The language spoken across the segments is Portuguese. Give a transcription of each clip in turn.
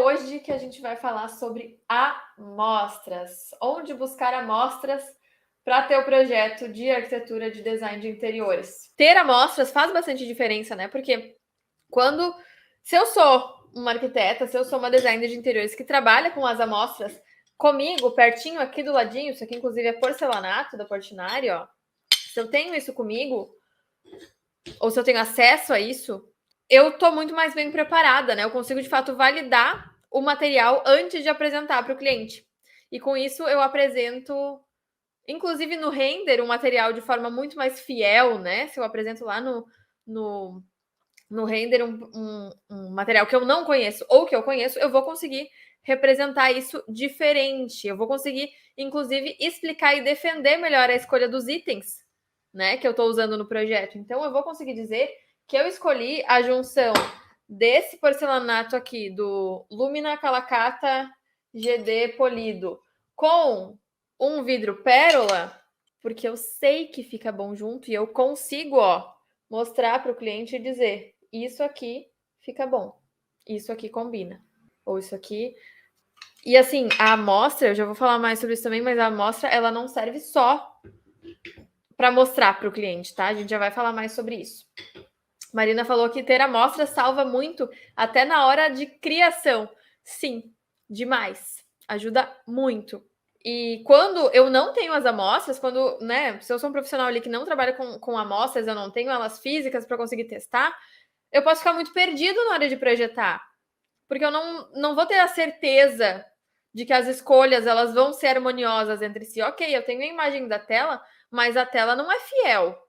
hoje que a gente vai falar sobre amostras. Onde buscar amostras para ter o projeto de arquitetura de design de interiores. Ter amostras faz bastante diferença, né? Porque se eu sou uma arquiteta, se eu sou uma designer de interiores que trabalha com as amostras comigo, pertinho aqui do ladinho, isso aqui inclusive é porcelanato da Portinari, ó. Se eu tenho isso comigo, ou se eu tenho acesso a isso, eu tô muito mais bem preparada, né? Eu consigo de fato validar o material antes de apresentar para o cliente. E com isso eu apresento, inclusive no render, um material de forma muito mais fiel, né? Se eu apresento lá no render um material que eu não conheço ou que eu conheço, eu vou conseguir representar isso diferente. Eu vou conseguir, inclusive, explicar e defender melhor a escolha dos itens, né, que eu estou usando no projeto. Então, eu vou conseguir dizer que eu escolhi a junção desse porcelanato aqui, do Lumina Calacata GD polido, com um vidro pérola, porque eu sei que fica bom junto e eu consigo, ó, mostrar para o cliente e dizer: isso aqui fica bom, isso aqui combina, ou isso aqui. E assim, a amostra, eu já vou falar mais sobre isso também, mas a amostra ela não serve só para mostrar para o cliente, tá? A gente já vai falar mais sobre isso. Marina falou que ter amostra salva muito até na hora de criação. Sim, demais. Ajuda muito. E quando eu não tenho as amostras, quando, né, se eu sou um profissional ali que não trabalha com amostras, eu não tenho elas físicas para conseguir testar, eu posso ficar muito perdido na hora de projetar. Porque eu não vou ter a certeza de que as escolhas elas vão ser harmoniosas entre si. Ok, eu tenho a imagem da tela, mas a tela não é fiel.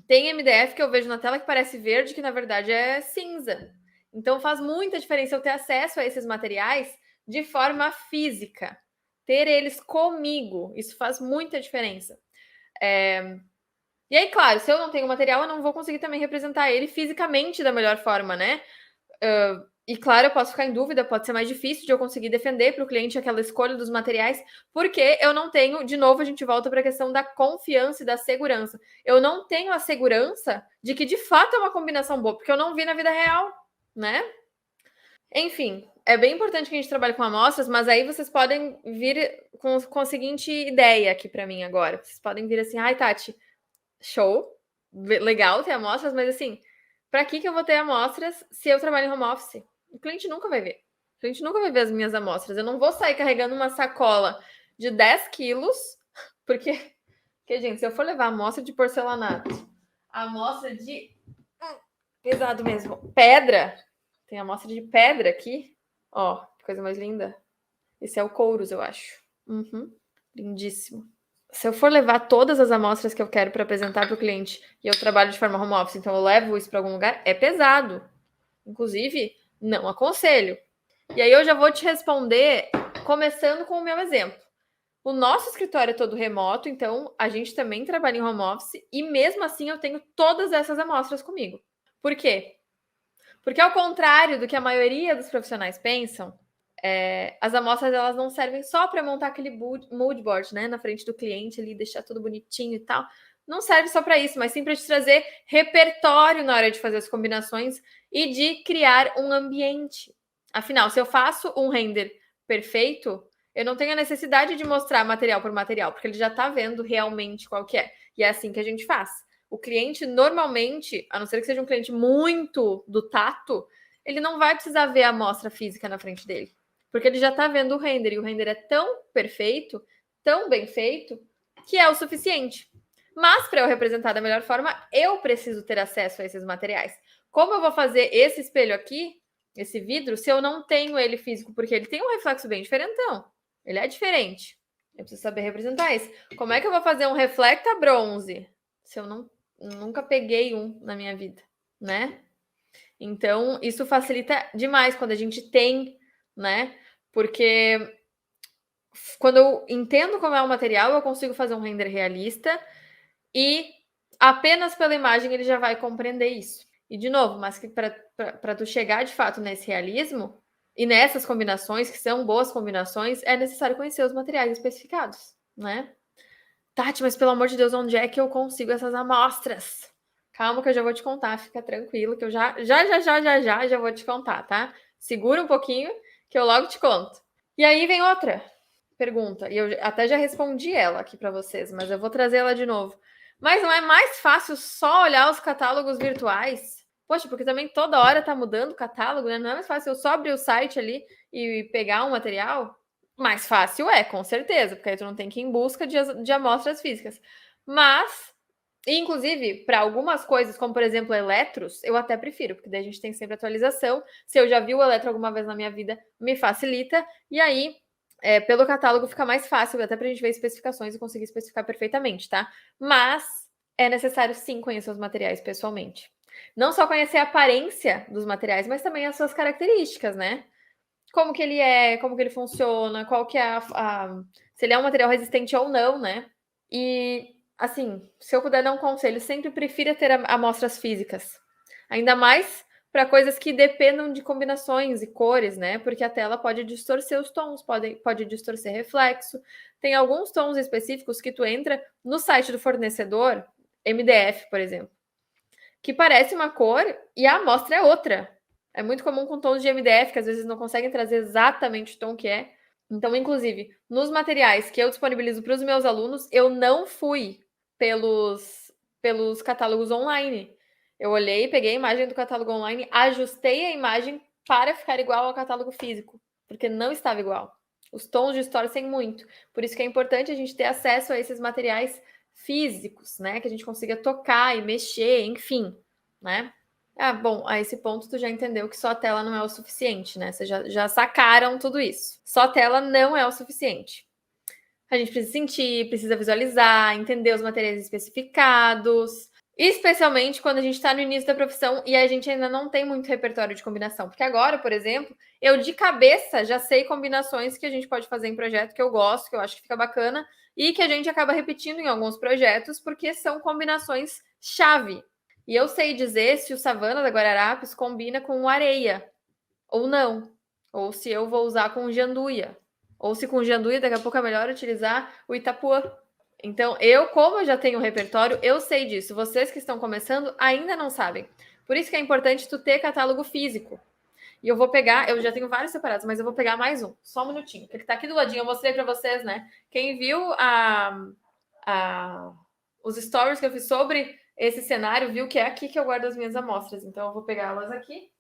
Tem MDF que eu vejo na tela que parece verde, que na verdade é cinza. Então faz muita diferença eu ter acesso a esses materiais de forma física. Ter eles comigo, isso faz muita diferença. E aí, claro, se eu não tenho material, eu não vou conseguir também representar ele fisicamente da melhor forma, né? E claro, eu posso ficar em dúvida, pode ser mais difícil de eu conseguir defender para o cliente aquela escolha dos materiais, porque eu não tenho, de novo, a gente volta para a questão da confiança e da segurança. Eu não tenho a segurança de que de fato é uma combinação boa, porque eu não vi na vida real, né? Enfim, é bem importante que a gente trabalhe com amostras, mas aí vocês podem vir com a seguinte ideia aqui para mim agora. Vocês podem vir assim: ai, Tati, show, legal ter amostras, mas assim, para que eu vou ter amostras se eu trabalho em home office? O cliente nunca vai ver. O cliente nunca vai ver as minhas amostras. Eu não vou sair carregando uma sacola de 10 quilos, porque, gente, se eu for levar amostra de porcelanato, amostra de pesado mesmo, pedra, tem amostra de pedra aqui, ó, que coisa mais linda. Esse é o Couros, eu acho. Uhum, lindíssimo. Se eu for levar todas as amostras que eu quero para apresentar para o cliente e eu trabalho de forma home office, então eu levo isso para algum lugar, é pesado. Inclusive, não aconselho. E aí eu já vou te responder começando com o meu exemplo. O nosso escritório é todo remoto, então a gente também trabalha em home office e mesmo assim eu tenho todas essas amostras comigo. Por quê? Porque ao contrário do que a maioria dos profissionais pensam, as amostras elas não servem só para montar aquele mood board, né, na frente do cliente ali, deixar tudo bonitinho e tal. Não serve só para isso, mas sim para te trazer repertório na hora de fazer as combinações e de criar um ambiente. Afinal, se eu faço um render perfeito, eu não tenho a necessidade de mostrar material por material, porque ele já está vendo realmente qual que é. E é assim que a gente faz. O cliente, normalmente, a não ser que seja um cliente muito do tato, ele não vai precisar ver a amostra física na frente dele. Porque ele já está vendo o render, e o render é tão perfeito, tão bem feito, que é o suficiente. Mas, para eu representar da melhor forma, eu preciso ter acesso a esses materiais. Como eu vou fazer esse espelho aqui, esse vidro, se eu não tenho ele físico? Porque ele tem um reflexo bem diferentão. Ele é diferente. Eu preciso saber representar isso. Como é que eu vou fazer um reflecta bronze se eu nunca peguei um na minha vida, né? Então, isso facilita demais quando a gente tem, né? Porque quando eu entendo como é o material, eu consigo fazer um render realista e apenas pela imagem ele já vai compreender isso. E de novo, mas que para tu chegar de fato nesse realismo e nessas combinações, que são boas combinações, é necessário conhecer os materiais especificados, né? Tati, mas pelo amor de Deus, onde é que eu consigo essas amostras? Calma que eu já vou te contar, fica tranquilo que eu já vou te contar, tá? Segura um pouquinho que eu logo te conto. E aí vem outra pergunta, e eu até já respondi ela aqui para vocês, mas eu vou trazer ela de novo. Mas não é mais fácil só olhar os catálogos virtuais? Poxa, porque também toda hora tá mudando o catálogo, né? Não é mais fácil eu só abrir o site ali e pegar um material? Mais fácil é, com certeza, porque aí tu não tem que ir em busca de amostras físicas. Mas, inclusive, para algumas coisas, como por exemplo eletros, eu até prefiro, porque daí a gente tem sempre atualização. Se eu já vi o eletro alguma vez na minha vida, me facilita. E aí, pelo catálogo fica mais fácil, até para a gente ver especificações e conseguir especificar perfeitamente, tá? Mas é necessário sim conhecer os materiais pessoalmente. Não só conhecer a aparência dos materiais, mas também as suas características, né? Como que ele é, como que ele funciona, qual que é se ele é um material resistente ou não, né? E, assim, se eu puder dar um conselho, sempre prefira ter amostras físicas. Ainda mais para coisas que dependam de combinações e cores, né? Porque a tela pode distorcer os tons, pode distorcer reflexo. Tem alguns tons específicos que tu entra no site do fornecedor, MDF, por exemplo, que parece uma cor e a amostra é outra. É muito comum com tons de MDF, que às vezes não conseguem trazer exatamente o tom que é. Então, inclusive, nos materiais que eu disponibilizo para os meus alunos, eu não fui pelos catálogos online. Eu olhei, peguei a imagem do catálogo online, ajustei a imagem para ficar igual ao catálogo físico, porque não estava igual. Os tons distorcem muito. Por isso que é importante a gente ter acesso a esses materiais físicos, né? Que a gente consiga tocar e mexer, enfim, né? Ah, bom, a esse ponto tu já entendeu que só a tela não é o suficiente, né? Vocês já sacaram tudo isso. Só a tela não é o suficiente. A gente precisa sentir, precisa visualizar, entender os materiais especificados, especialmente quando a gente está no início da profissão e a gente ainda não tem muito repertório de combinação. Porque agora, por exemplo, eu de cabeça já sei combinações que a gente pode fazer em projeto que eu gosto, que eu acho que fica bacana, e que a gente acaba repetindo em alguns projetos, porque são combinações chave. E eu sei dizer se o Savana da Guararapes combina com o areia, ou não. Ou se eu vou usar com janduia. Ou se com janduia, daqui a pouco é melhor utilizar o Itapuã. Então, como eu já tenho o repertório, eu sei disso. Vocês que estão começando ainda não sabem. Por isso que é importante tu ter catálogo físico. E eu vou pegar, eu já tenho vários separados, mas eu vou pegar mais um. Só um minutinho. Porque tá aqui do ladinho, eu mostrei para vocês, né? Quem viu os stories que eu fiz sobre esse cenário, viu que é aqui que eu guardo as minhas amostras. Então, eu vou pegá-las aqui.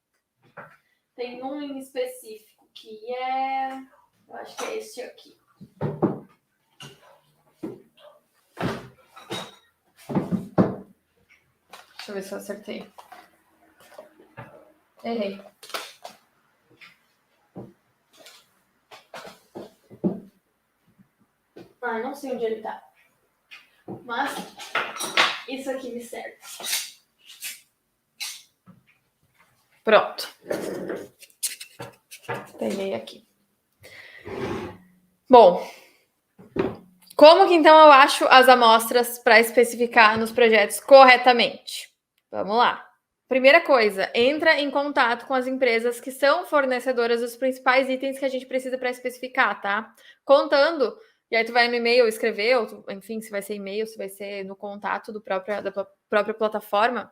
Tem um em específico que é... Eu acho que é esse aqui. Deixa eu ver se eu acertei. Errei. Não sei onde ele tá. Mas isso aqui me serve. Pronto. Peguei aqui. Bom, como que então eu acho as amostras para especificar nos projetos corretamente? Vamos lá. Primeira coisa, entra em contato com as empresas que são fornecedoras dos principais itens que a gente precisa para especificar, tá? Contando, e aí tu vai no e-mail escrever, ou enfim, se vai ser e-mail, se vai ser no contato da própria plataforma,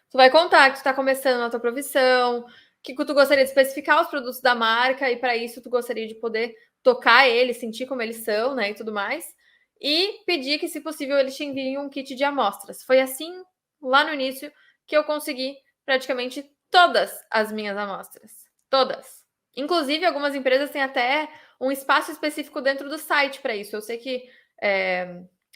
tu vai contar que tu está começando a tua profissão, que tu gostaria de especificar os produtos da marca, e para isso tu gostaria de poder tocar eles, sentir como eles são, né, e tudo mais, e pedir que, se possível, eles te enviem um kit de amostras. Foi assim, lá no início, que eu consegui praticamente todas as minhas amostras. Todas. Inclusive, algumas empresas têm até um espaço específico dentro do site para isso. Eu sei que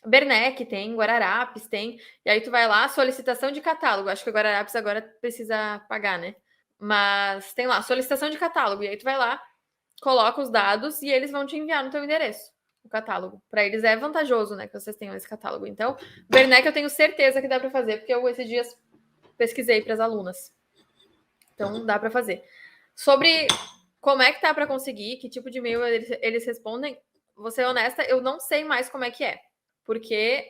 Bernec tem, Guararapes tem, e aí tu vai lá, solicitação de catálogo. Acho que o Guararapes agora precisa pagar, né? Mas tem lá, solicitação de catálogo. E aí tu vai lá, coloca os dados e eles vão te enviar no teu endereço o catálogo. Para eles é vantajoso, né, que vocês tenham esse catálogo. Então, Bernec eu tenho certeza que dá para fazer, porque eu esses dias pesquisei para as alunas. Então, dá para fazer. Sobre como é que tá para conseguir, que tipo de e-mail eles respondem, vou ser honesta, eu não sei mais como é que é, porque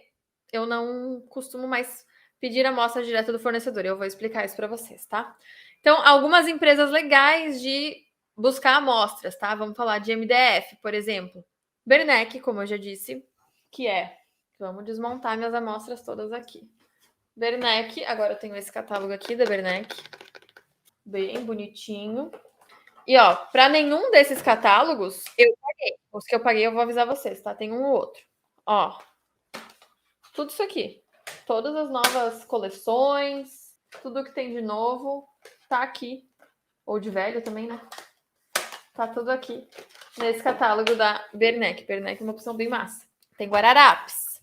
eu não costumo mais pedir amostra direto do fornecedor. Eu vou explicar isso para vocês, tá? Então, algumas empresas legais de buscar amostras, tá? Vamos falar de MDF, por exemplo. Bernec, como eu já disse, que é... Vamos desmontar minhas amostras todas aqui. Bernec, agora eu tenho esse catálogo aqui da Bernec, bem bonitinho. E ó, para nenhum desses catálogos eu paguei. Os que eu paguei eu vou avisar vocês, tá? Tem um ou outro. Ó, tudo isso aqui. Todas as novas coleções, tudo que tem de novo, tá aqui. Ou de velho também, né? Tá tudo aqui nesse catálogo da Bernec. Bernec é uma opção bem massa. Tem Guararapes.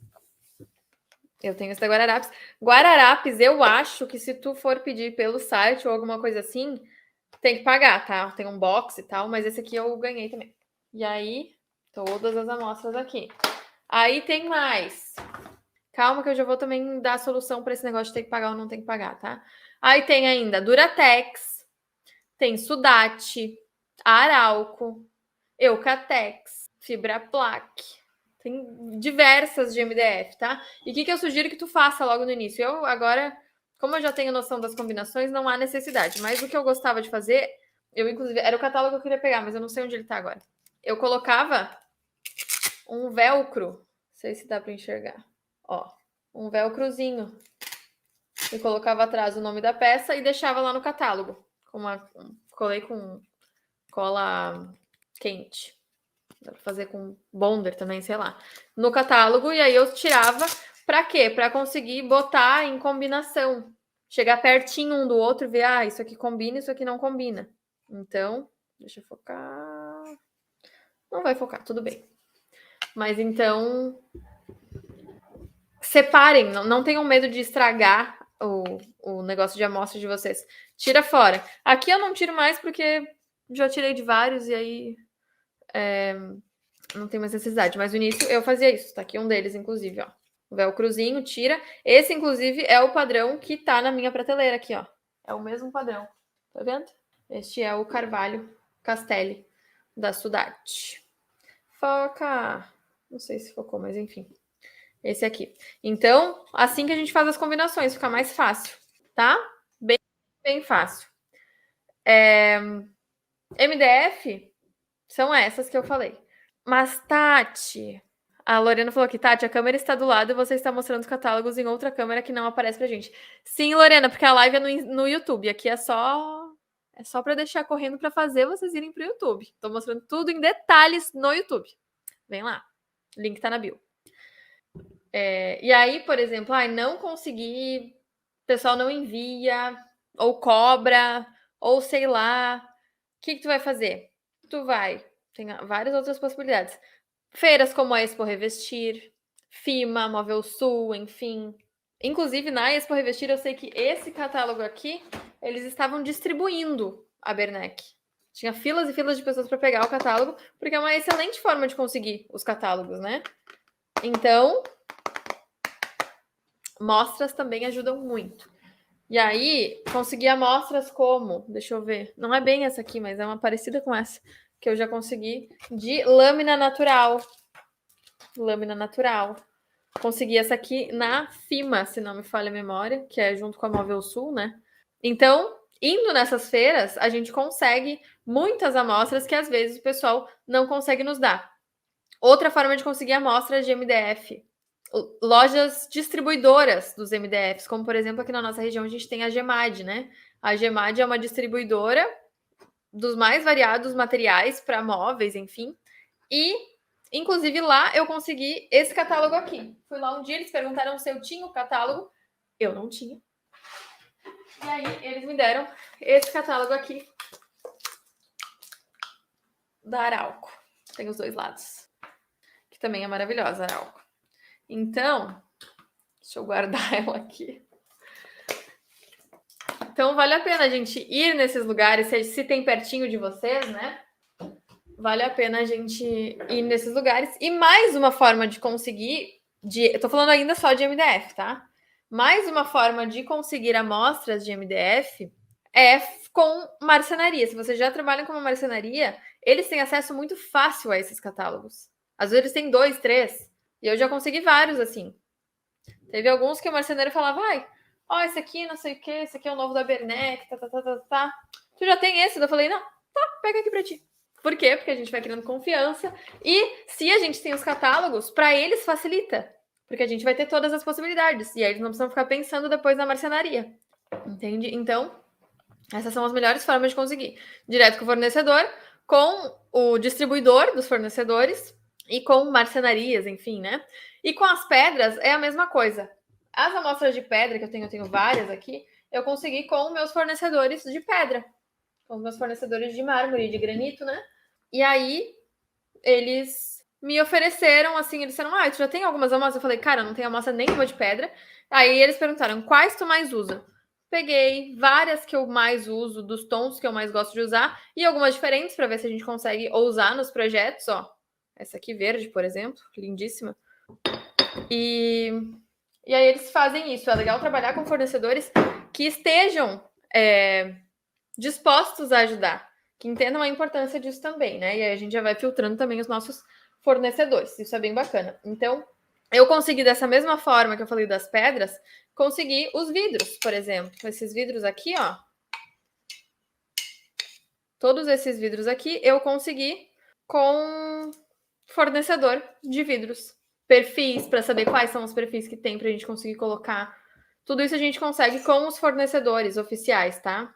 Eu tenho esse da Guararapes. Guararapes, eu acho que se tu for pedir pelo site ou alguma coisa assim, tem que pagar, tá? Tem um box e tal, mas esse aqui eu ganhei também. E aí, todas as amostras aqui. Aí tem mais. Calma que eu já vou também dar a solução para esse negócio de ter que pagar ou não tem que pagar, tá? Aí tem ainda Duratex, tem Sudate, Arauco, Eucatex, Fibraplaque. Tem diversas de MDF, tá? E o que eu sugiro que tu faça logo no início? Eu agora, como eu já tenho noção das combinações, não há necessidade. Mas o que eu gostava de fazer, eu inclusive, era o catálogo que eu queria pegar, mas eu não sei onde ele tá agora. Eu colocava um velcro, não sei se dá para enxergar. Ó, um velcrozinho. E colocava atrás o nome da peça e deixava lá no catálogo. Colei com cola quente. Dá pra fazer com bonder também, sei lá. No catálogo, e aí eu tirava. Pra quê? Pra conseguir botar em combinação. Chegar pertinho um do outro e ver, ah, isso aqui combina, isso aqui não combina. Então, deixa eu focar. Não vai focar, tudo bem. Mas então, separem, não tenham medo de estragar o negócio de amostra de vocês. Tira fora. Aqui eu não tiro mais porque já tirei de vários e aí não tem mais necessidade. Mas no início eu fazia isso. Tá aqui um deles, inclusive, ó. O velcrozinho, tira. Esse, inclusive, é o padrão que tá na minha prateleira aqui, ó. É o mesmo padrão. Tá vendo? Este é o Carvalho Castelli da Sudate. Foca! Não sei se focou, mas enfim. Esse aqui. Então, assim que a gente faz as combinações, fica mais fácil, tá? Bem, bem fácil. MDF são essas que eu falei. Mas, Tati, a Lorena falou aqui, Tati, a câmera está do lado e você está mostrando os catálogos em outra câmera que não aparece pra gente. Sim, Lorena, porque a live é no YouTube. Aqui é só para deixar correndo para fazer vocês irem pro YouTube. Tô mostrando tudo em detalhes no YouTube. Vem lá. Link tá na bio. E aí, por exemplo, não consegui, o pessoal não envia, ou cobra, ou sei lá. O que tu vai fazer? Tem várias outras possibilidades. Feiras como a Expo Revestir, FIMA, Móvel Sul, enfim. Inclusive, na Expo Revestir, eu sei que esse catálogo aqui, eles estavam distribuindo a Bernec. Tinha filas e filas de pessoas para pegar o catálogo, porque é uma excelente forma de conseguir os catálogos, né? Então, mostras também ajudam muito. E aí, consegui amostras como, deixa eu ver, não é bem essa aqui, mas é uma parecida com essa, que eu já consegui, de lâmina natural. Lâmina natural. Consegui essa aqui na FIMA, se não me falha a memória, que é junto com a Móvel Sul, né? Então, indo nessas feiras, a gente consegue muitas amostras que às vezes o pessoal não consegue nos dar. Outra forma de conseguir amostras de MDF, lojas distribuidoras dos MDFs, como por exemplo aqui na nossa região a gente tem a Gemad, né? A Gemad é uma distribuidora dos mais variados materiais para móveis, enfim. E inclusive lá eu consegui esse catálogo aqui. Fui lá um dia, eles perguntaram se eu tinha o catálogo. Eu não tinha. E aí eles me deram esse catálogo aqui da Arauco. Tem os dois lados. Que também é maravilhosa, a Arauco. Então, deixa eu guardar ela aqui. Então, vale a pena a gente ir nesses lugares, se tem pertinho de vocês, né? Vale a pena a gente ir nesses lugares. E mais uma forma de conseguir... Eu tô falando ainda só de MDF, tá? Mais uma forma de conseguir amostras de MDF é com marcenaria. Se vocês já trabalham com uma marcenaria, eles têm acesso muito fácil a esses catálogos. Às vezes eles têm 2, 3. E eu já consegui vários, assim. Teve alguns que o marceneiro falava, esse aqui, não sei o que, esse aqui é o novo da Bernec, tá. Tu já tem esse? Eu falei, não, tá, pega aqui pra ti. Por quê? Porque a gente vai criando confiança. E se a gente tem os catálogos, para eles facilita. Porque a gente vai ter todas as possibilidades. E aí eles não precisam ficar pensando depois na marcenaria. Entende? Então, Essas são as melhores formas de conseguir. Direto com o fornecedor, com o distribuidor dos fornecedores e com marcenarias, enfim, né? E com as pedras é a mesma coisa. As amostras de pedra que eu tenho várias aqui, eu consegui com meus fornecedores de pedra, com meus fornecedores de mármore, de granito, né? E aí eles me ofereceram, assim, eles disseram, tu já tem algumas amostras? Eu falei, cara, eu não tenho amostra nenhuma de pedra. Aí eles perguntaram, quais tu mais usa? Peguei várias que eu mais uso, dos tons que eu mais gosto de usar, e algumas diferentes para ver se a gente consegue usar nos projetos, ó. Essa aqui verde, por exemplo, lindíssima. E aí eles fazem isso. É legal trabalhar com fornecedores que estejam dispostos a ajudar, que entendam a importância disso também, né? E aí a gente já vai filtrando também os nossos fornecedores. Isso é bem bacana. Então, eu consegui dessa mesma forma que eu falei das pedras, conseguir os vidros, por exemplo. Esses vidros aqui, ó. Todos esses vidros aqui eu consegui com fornecedor de vidros. Perfis, para saber quais são os perfis que tem para a gente conseguir colocar. Tudo isso a gente consegue com os fornecedores oficiais, tá?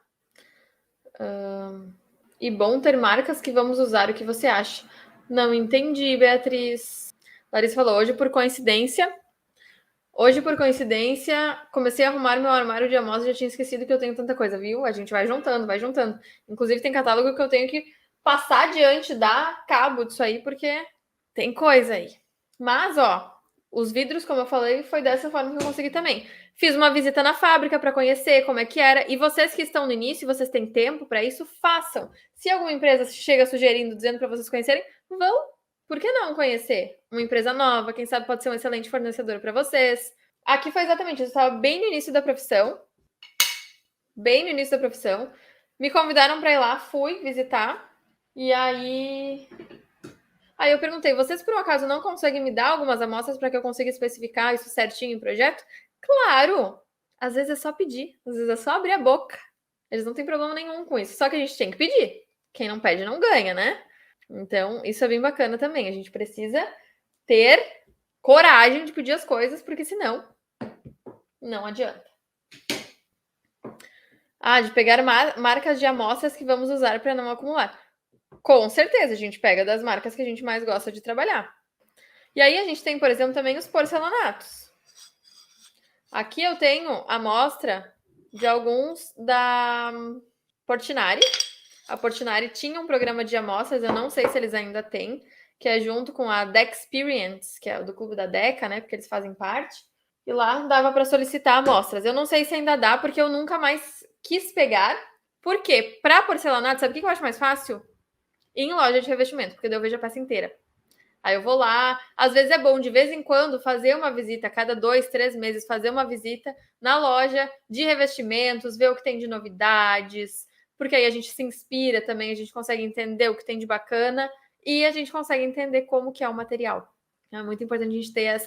E bom ter marcas que vamos usar. O que você acha? Não entendi, Beatriz. Larissa falou, hoje por coincidência, comecei a arrumar meu armário de amostras e já tinha esquecido que eu tenho tanta coisa, viu? A gente vai juntando, vai juntando. Inclusive tem catálogo que eu tenho que passar adiante, dar cabo disso aí, porque tem coisa aí. Mas, ó, os vidros, como eu falei, foi dessa forma que eu consegui também. Fiz uma visita na fábrica para conhecer como é que era. E vocês que estão no início, vocês têm tempo para isso, façam. Se alguma empresa chega sugerindo, dizendo para vocês conhecerem, vão. Por que não conhecer? Uma empresa nova, quem sabe pode ser um excelente fornecedor para vocês. Aqui foi exatamente isso. Eu estava bem no início da profissão. Bem no início da profissão. Me convidaram para ir lá, fui visitar. E aí eu perguntei, vocês por um acaso não conseguem me dar algumas amostras para que eu consiga especificar isso certinho em projeto? Claro! Às vezes é só pedir, às vezes é só abrir a boca. Eles não têm problema nenhum com isso, só que a gente tem que pedir. Quem não pede não ganha, né? Então, isso é bem bacana também. A gente precisa ter coragem de pedir as coisas, porque senão não adianta. De pegar marcas de amostras que vamos usar para não acumular. Com certeza, a gente pega das marcas que a gente mais gosta de trabalhar. E aí a gente tem, por exemplo, também os porcelanatos. Aqui eu tenho a amostra de alguns da Portinari. A Portinari tinha um programa de amostras, eu não sei se eles ainda têm, que é junto com a Dexperience, que é do clube da Deca, né? Porque eles fazem parte. E lá dava para solicitar amostras. Eu não sei se ainda dá, porque eu nunca mais quis pegar. Por quê? Para porcelanato, sabe o que eu acho mais fácil? Ir em loja de revestimento, porque daí eu vejo a peça inteira. Aí eu vou lá. Às vezes é bom, de vez em quando, fazer uma visita, cada 2, 3 meses, fazer uma visita na loja de revestimentos, ver o que tem de novidades, porque aí a gente se inspira também, a gente consegue entender o que tem de bacana e a gente consegue entender como que é o material. É muito importante a gente ter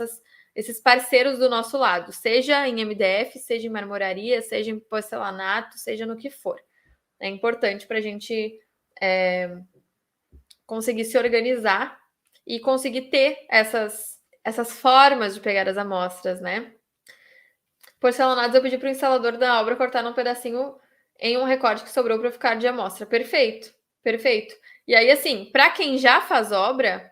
esses parceiros do nosso lado, seja em MDF, seja em marmoraria, seja em porcelanato, seja no que for. É importante para a gente conseguir se organizar e conseguir ter essas formas de pegar as amostras, né? Porcelanatos, eu pedi para o instalador da obra cortar um pedacinho em um recorte que sobrou para ficar de amostra. Perfeito, perfeito. E aí, assim, para quem já faz obra,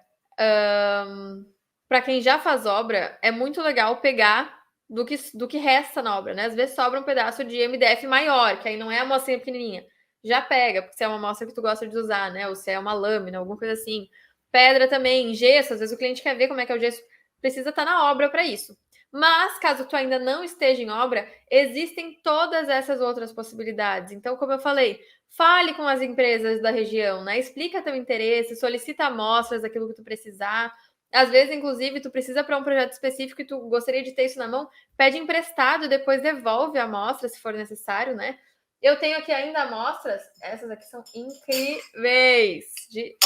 é muito legal pegar do que resta na obra, né? Às vezes sobra um pedaço de MDF maior, que aí não é a amostrinha pequenininha. Já pega, porque se é uma amostra que tu gosta de usar, né? Ou se é uma lâmina, alguma coisa assim. Pedra também, gesso, às vezes o cliente quer ver como é que é o gesso, precisa estar na obra para isso. Mas, caso tu ainda não esteja em obra, existem todas essas outras possibilidades. Então, como eu falei, fale com as empresas da região, né? Explica teu interesse, solicita amostras daquilo que tu precisar. Às vezes, inclusive, tu precisa para um projeto específico e tu gostaria de ter isso na mão, pede emprestado e depois devolve a amostra, se for necessário, né? Eu tenho aqui ainda amostras, essas aqui são incríveis, de,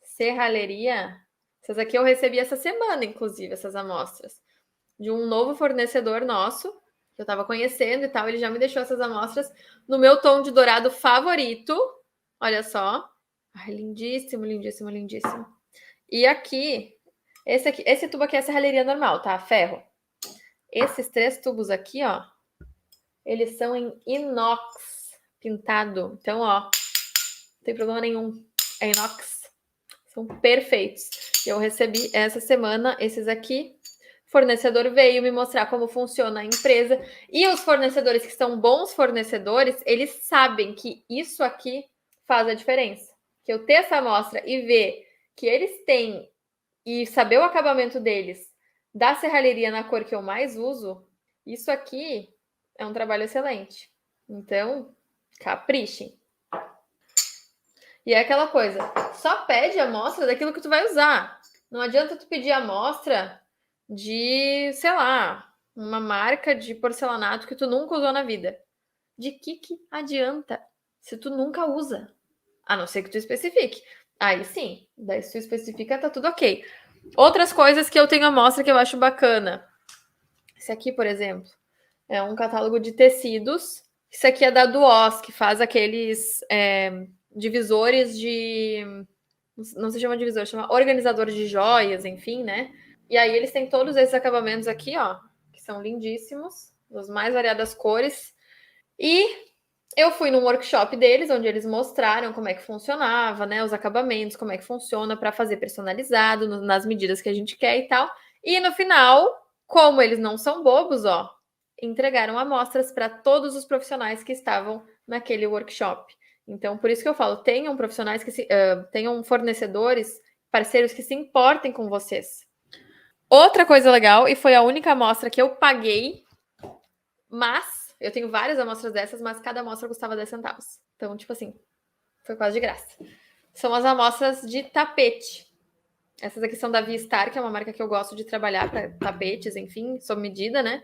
serralheria. Essas aqui eu recebi essa semana, inclusive, essas amostras. De um novo fornecedor nosso, que eu estava conhecendo e tal, ele já me deixou essas amostras no meu tom de dourado favorito. Olha só. Ai, lindíssimo, lindíssimo, lindíssimo. E aqui, esse tubo aqui é a serralheria normal, tá? Ferro. Esses 3 tubos aqui, ó, eles são em inox. pintado. Então, ó, não tem problema nenhum. É inox. São perfeitos. Eu recebi essa semana esses aqui. O fornecedor veio me mostrar como funciona a empresa. E os fornecedores que são bons fornecedores, eles sabem que isso aqui faz a diferença. Que eu ter essa amostra e ver que eles têm e saber o acabamento deles da serralheria na cor que eu mais uso, isso aqui é um trabalho excelente. Então, caprichem. E é aquela coisa, só pede a amostra daquilo que tu vai usar. Não adianta tu pedir a amostra de, sei lá, uma marca de porcelanato que tu nunca usou na vida. De que adianta se tu nunca usa? A não ser que tu especifique. Aí sim, daí se tu especifica, tá tudo ok. Outras coisas que eu tenho amostra que eu acho bacana. Esse aqui, por exemplo, é um catálogo de tecidos. Isso aqui é da Duos, que faz aqueles divisores de... Não se chama divisor, chama organizador de joias, enfim, né? E aí eles têm todos esses acabamentos aqui, ó, que são lindíssimos, das mais variadas cores. E eu fui num workshop deles, onde eles mostraram como é que funcionava, né? Os acabamentos, como é que funciona para fazer personalizado, nas medidas que a gente quer e tal. E no final, como eles não são bobos, ó, entregaram amostras para todos os profissionais que estavam naquele workshop. Então, por isso que eu falo, tenham profissionais que tenham fornecedores, parceiros que se importem com vocês. Outra coisa legal, e foi a única amostra que eu paguei, mas eu tenho várias amostras dessas, mas cada amostra custava 10 centavos. Então, tipo assim, foi quase de graça. São as amostras de tapete. Essas aqui são da Vistar, que é uma marca que eu gosto de trabalhar para tapetes, enfim, sob medida, né?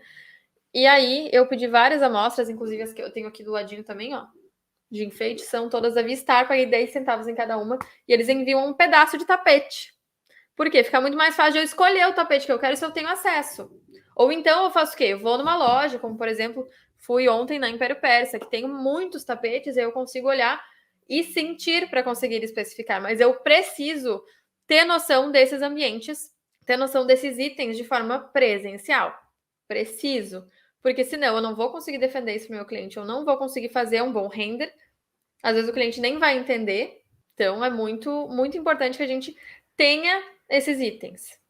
E aí eu pedi várias amostras, inclusive as que eu tenho aqui do ladinho também, ó, de enfeite, são todas da Vistar, paguei 10 centavos em cada uma, e eles enviam um pedaço de tapete. Por quê? Fica muito mais fácil de eu escolher o tapete que eu quero se eu tenho acesso. Ou então eu faço o quê? Eu vou numa loja, como por exemplo, fui ontem na Império Persa, que tem muitos tapetes, e eu consigo olhar e sentir para conseguir especificar. Mas eu preciso ter noção desses ambientes, ter noção desses itens de forma presencial. Preciso. Porque senão eu não vou conseguir defender isso para o meu cliente, eu não vou conseguir fazer um bom render. Às vezes o cliente nem vai entender. Então é muito, muito importante que a gente tenha esses itens.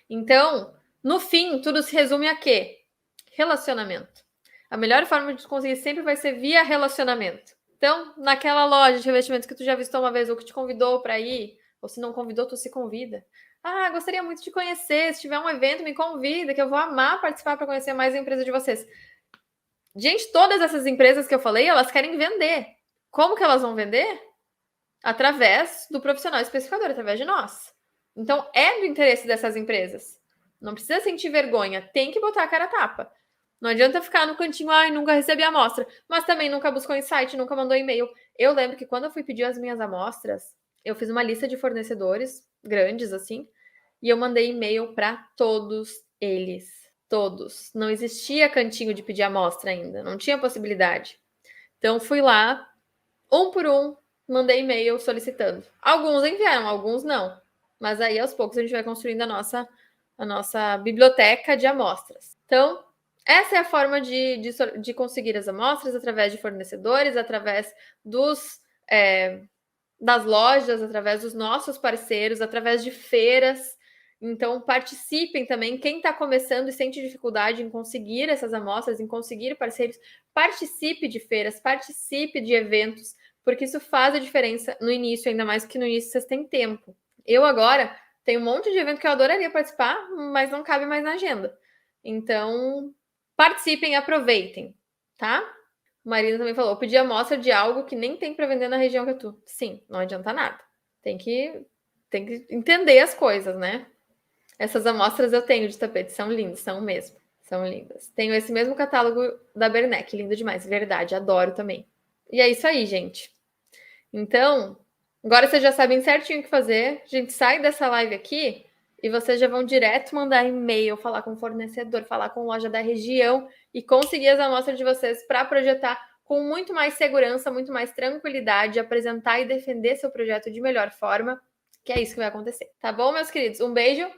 Então, no fim, tudo se resume a quê? Relacionamento. A melhor forma de conseguir sempre vai ser via relacionamento. Então, naquela loja de revestimentos que tu já visitou uma vez ou que te convidou para ir, ou se não convidou, tu se convida. Ah, gostaria muito de conhecer. Se tiver um evento, me convida, que eu vou amar participar para conhecer mais a empresa de vocês. Gente, todas essas empresas que eu falei, elas querem vender. Como que elas vão vender? Através do profissional especificador, através de nós. Então, é do interesse dessas empresas. Não precisa sentir vergonha, tem que botar a cara a tapa. Não adianta ficar no cantinho, ai, nunca recebi a amostra, mas também nunca buscou insight, nunca mandou e-mail. Eu lembro que quando eu fui pedir as minhas amostras, eu fiz uma lista de fornecedores grandes, assim, e eu mandei e-mail para todos eles. Todos. Não existia cantinho de pedir amostra ainda, não tinha possibilidade. Então, fui lá, um por um, mandei e-mail solicitando. Alguns enviaram, alguns não. Mas aí, aos poucos, a gente vai construindo a nossa biblioteca de amostras. Então, essa é a forma de conseguir as amostras, através de fornecedores, através das lojas, através dos nossos parceiros, através de feiras. Então, participem também. Quem está começando e sente dificuldade em conseguir essas amostras, em conseguir parceiros, participe de feiras, participe de eventos, porque isso faz a diferença no início, ainda mais que no início vocês têm tempo. Eu agora tenho um monte de evento que eu adoraria participar, mas não cabe mais na agenda. Então, participem e aproveitem, tá? Marina também falou, pedir amostra de algo que nem tem para vender na região que eu tô. Sim, não adianta nada. Tem que entender as coisas, né? Essas amostras eu tenho de tapete, são lindas, são mesmo. São lindas. Tenho esse mesmo catálogo da Bernec, lindo demais, verdade, adoro também. E é isso aí, gente. Então, agora vocês já sabem certinho o que fazer. A gente sai dessa live aqui e vocês já vão direto mandar e-mail, falar com o fornecedor, falar com a loja da região e conseguir as amostras de vocês para projetar com muito mais segurança, muito mais tranquilidade, apresentar e defender seu projeto de melhor forma, que é isso que vai acontecer. Tá bom, meus queridos? Um beijo.